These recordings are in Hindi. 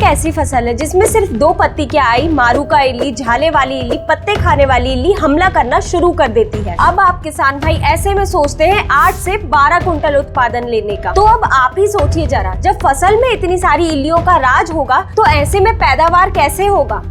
ऐसी फसल है जिसमें सिर्फ 2 पत्ती की आई मारूका इल्ली, झाले वाली इल्ली, पत्ते खाने वाली इल्ली हमला करना शुरू कर देती है। अब आप किसान भाई ऐसे में सोचते हैं 8 से 12 कुंटल उत्पादन लेने का। तो अब आप ही सोचिए जरा, जब फसल में इतनी सारी इल्लियों का राज होगा तो ऐसे में पैदावार कैसे होगा।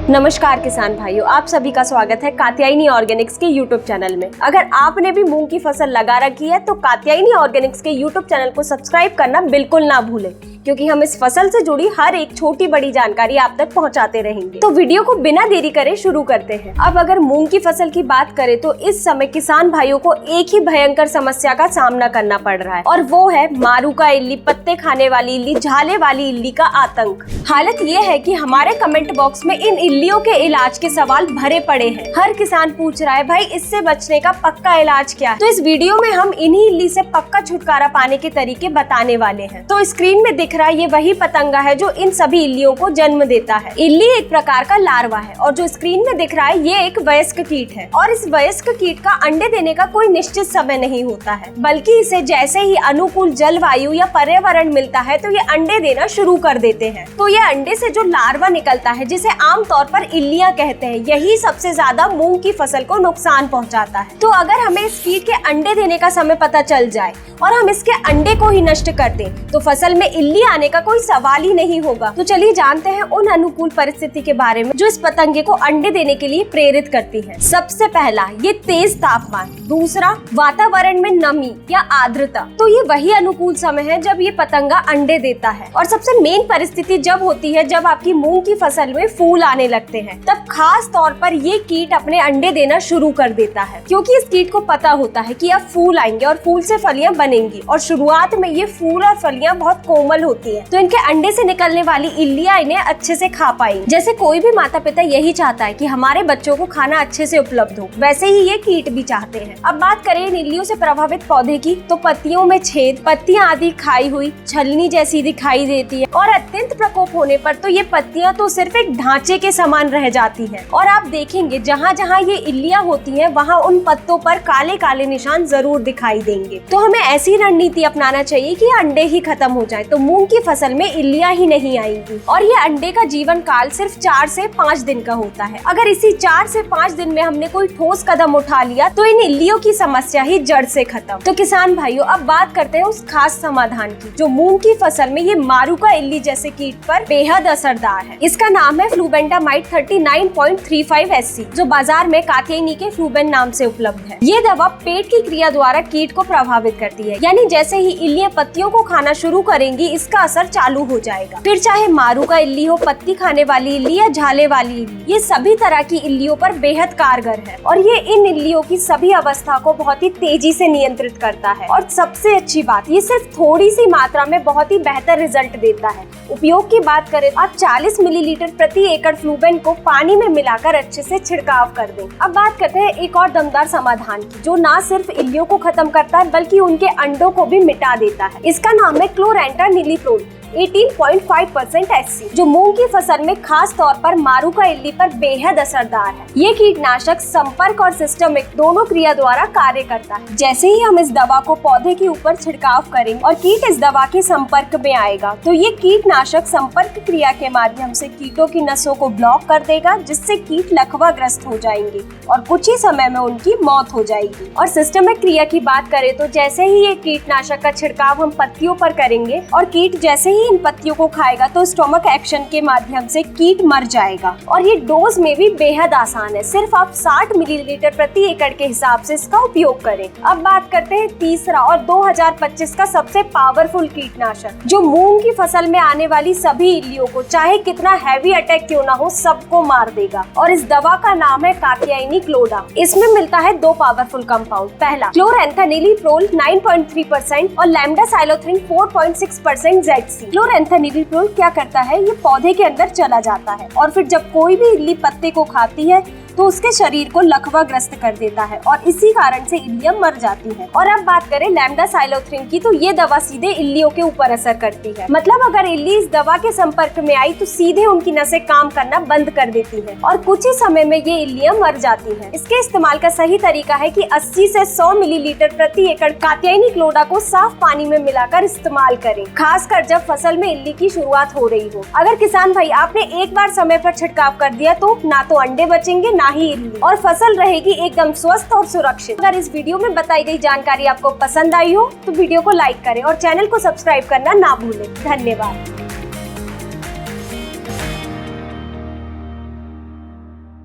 नमस्कार किसान भाइयों, आप सभी का स्वागत है कात्यायनी ऑर्गेनिक्स के YouTube चैनल में। अगर आपने भी मूंग की फसल लगा रखी है तो कात्यायनी ऑर्गेनिक्स के YouTube चैनल को सब्सक्राइब करना बिल्कुल ना भूलें, क्योंकि हम इस फसल से जुड़ी हर एक छोटी बड़ी जानकारी आप तक पहुंचाते रहेंगे। तो वीडियो को बिना देरी करे शुरू करते हैं। अब अगर मूंग की फसल की बात करें तो इस समय किसान भाइयों को एक ही भयंकर समस्या का सामना करना पड़ रहा है, और वो है मारूका इल्ली, पत्ते खाने वाली इल्ली, झाले वाली इल्ली का आतंक। हालत ये है कि हमारे कमेंट बॉक्स में इन इल्लियों के इलाज के सवाल भरे पड़े हैं। हर किसान पूछ रहा है भाई इससे बचने का पक्का इलाज क्या है। तो इस वीडियो में हम इन्हीं इल्ली से पक्का छुटकारा पाने के तरीके बताने वाले हैं। तो स्क्रीन में दिख रहा है ये वही पतंगा है जो इन सभी इल्लियों को जन्म देता है। इल्ली एक प्रकार का लार्वा है, और जो स्क्रीन में दिख रहा है ये एक वयस्क कीट है। और इस वयस्क कीट का अंडे देने का कोई निश्चित समय नहीं होता है, बल्कि इसे जैसे ही अनुकूल जलवायु या पर्यावरण मिलता है तो ये अंडे देना शुरू कर देते हैं। तो ये अंडे से जो लार्वा निकलता है, जिसे आमतौर पर इल्लियां कहते हैं, यही सबसे ज्यादा मूंग की फसल को नुकसान पहुंचाता है। तो अगर हमें इस कीट के अंडे देने का समय पता चल जाए और हम इसके अंडे को ही नष्ट कर दें तो फसल में इल्ली आने का कोई सवाल ही नहीं होगा। तो चलिए जानते हैं उन अनुकूल परिस्थिति के बारे में जो इस पतंगे को अंडे देने के लिए प्रेरित करती है। सबसे पहला, ये तेज तापमान। दूसरा, वातावरण में नमी या आर्द्रता। तो ये वही अनुकूल समय है जब ये पतंगा अंडे देता है। और सबसे मेन परिस्थिति जब होती है जब आपकी मूंग की फसल में फूल आने लगते हैं, तब खास तौर पर ये कीट अपने अंडे देना शुरू कर देता है, क्योंकि इस कीट को पता होता है कि अब फूल आएंगे और फूल से फलियां बनेंगी। और शुरुआत में ये फूल और फलियां बहुत कोमल होती हैं, तो इनके अंडे से निकलने वाली इल्लियां इन्हें अच्छे से खा पाएंगी। जैसे कोई भी माता पिता यही चाहता है कि हमारे बच्चों को खाना अच्छे से उपलब्ध हो, वैसे ही ये कीट भी चाहते हैं। अब बात करें इन इल्लियों से प्रभावित पौधे की, तो पत्तियों में छेद, पत्तियां आदि खाई हुई, छलनी जैसी दिखाई देती है, और अत्यंत प्रकोप होने पर तो ये पत्तियां तो सिर्फ एक ढांचे के समान रह जाती हैं। और आप देखेंगे जहाँ जहाँ ये इल्लियां होती हैं वहाँ उन पत्तों पर काले काले निशान जरूर दिखाई देंगे। तो हमें ऐसी रणनीति अपनाना चाहिए कि अंडे ही खत्म हो जाए, तो मूंग की फसल में इल्लियां ही नहीं आएंगी। और ये अंडे का जीवन काल सिर्फ 4 से 5 दिन का होता है। अगर इसी 4 से 5 दिन में हमने कोई ठोस कदम उठा लिया तो इन इल्लियों की समस्या ही जड़ से खत्म। तो किसान भाइयों, अब बात करते हैं उस खास समाधान की जो मूंग की फसल में ये मारूका इल्ली जैसे कीट पर बेहद असरदार है। इसका नाम है फ्लूबेंडामाइड 39.35 SC, जो बाजार में कात्यायनी के फ्लूबेन नाम से उपलब्ध है। ये दवा पेट की क्रिया द्वारा कीट को प्रभावित करती है, यानी जैसे ही इल्लियां पत्तियों को खाना शुरू करेंगी इसका असर चालू हो जाएगा। फिर चाहे मारूका इल्ली हो, पत्ती खाने वाली इल्ली या झाले वाली इल्ली, ये सभी तरह की इल्लियों पर बेहद कारगर है, और ये इन इल्लियों की सभी अवस्था को बहुत ही तेजी से नियंत्रित करता है। और सबसे अच्छी बात, ये सिर्फ थोड़ी सी मात्रा में बहुत ही बेहतर रिजल्ट देता है। उपयोग की बात करें, आप 40 मिलीलीटर प्रति एकड़ फ्लूबेन को पानी में मिलाकर अच्छे से छिड़काव कर दें। अब बात करते हैं एक और दमदार समाधान की, जो न सिर्फ इल्लियों को खत्म करता है बल्कि उनके अंडों को भी मिटा देता है। इसका नाम है क्लोरेंट्रानिलीप्रोल 18.5% SC, जो मूंग की फसल में खास तौर पर मारूका इल्ली पर बेहद असरदार है। ये कीटनाशक संपर्क और सिस्टमिक दोनों क्रिया द्वारा कार्य करता है। जैसे ही हम इस दवा को पौधे के ऊपर छिड़काव करेंगे और कीट इस दवा के संपर्क में आएगा, तो ये कीटनाशक संपर्क क्रिया के माध्यम से कीटों की नसों को ब्लॉक कर देगा, जिससे कीट लकवाग्रस्त हो जाएंगे और कुछ ही समय में उनकी मौत हो जाएगी। और सिस्टमिक क्रिया की बात करें तो जैसे ही ये कीटनाशक का छिड़काव हम पत्तियों पर करेंगे और कीट जैसे ही इन पत्तियों को खाएगा तो स्टोमक एक्शन के माध्यम से कीट मर जाएगा। और ये डोज में भी बेहद आसान है, सिर्फ आप 60 मिलीलीटर प्रति एकड़ के हिसाब से इसका उपयोग करें। अब बात करते हैं तीसरा और 2025 का सबसे पावरफुल कीटनाशक, जो मूंग की फसल में आने वाली सभी इल्लियों को, चाहे कितना हैवी अटैक क्यों ना हो, सबको मार देगा। और इस दवा का नाम है कात्यायनी क्लोडा। इसमें मिलता है 2 पावरफुल कंपाउंड। पहला क्लोरेंथानिलीप्रोल 9.3% और लैम्डासाइलोथ्रिन 4.6% ZC। क्लोरेंथानिलीप्रोल क्या करता है, ये पौधे के अंदर चला जाता है और फिर जब कोई भी इल्ली पत्ते को खाती है तो उसके शरीर को लकवाग्रस्त कर देता है और इसी कारण से इल्लियां मर जाती है। और अब बात करें लैम्डासाइलोथ्रिन की, तो ये दवा सीधे इल्लियों के ऊपर असर करती है। मतलब अगर इल्ली इस दवा के संपर्क में आई तो सीधे उनकी नसें काम करना बंद कर देती है और कुछ ही समय में ये इल्लियां मर जाती हैं। इसके इस्तेमाल का सही तरीका है कि 80 से 100 मिलीलीटर प्रति एकड़ कात्यायनी क्लोडा को साफ पानी में मिलाकर इस्तेमाल करें, खासकर जब फसल में इल्ली की शुरुआत हो रही हो। अगर किसान भाई आपने एक बार समय पर छिड़काव कर दिया तो ना तो अंडे बचेंगे ना ही इल्ली, और फसल रहेगी एकदम स्वस्थ और सुरक्षित। अगर इस वीडियो में बताई गई जानकारी आपको पसंद आई हो तो वीडियो को लाइक करें और चैनल को सब्सक्राइब करना ना भूलें। धन्यवाद।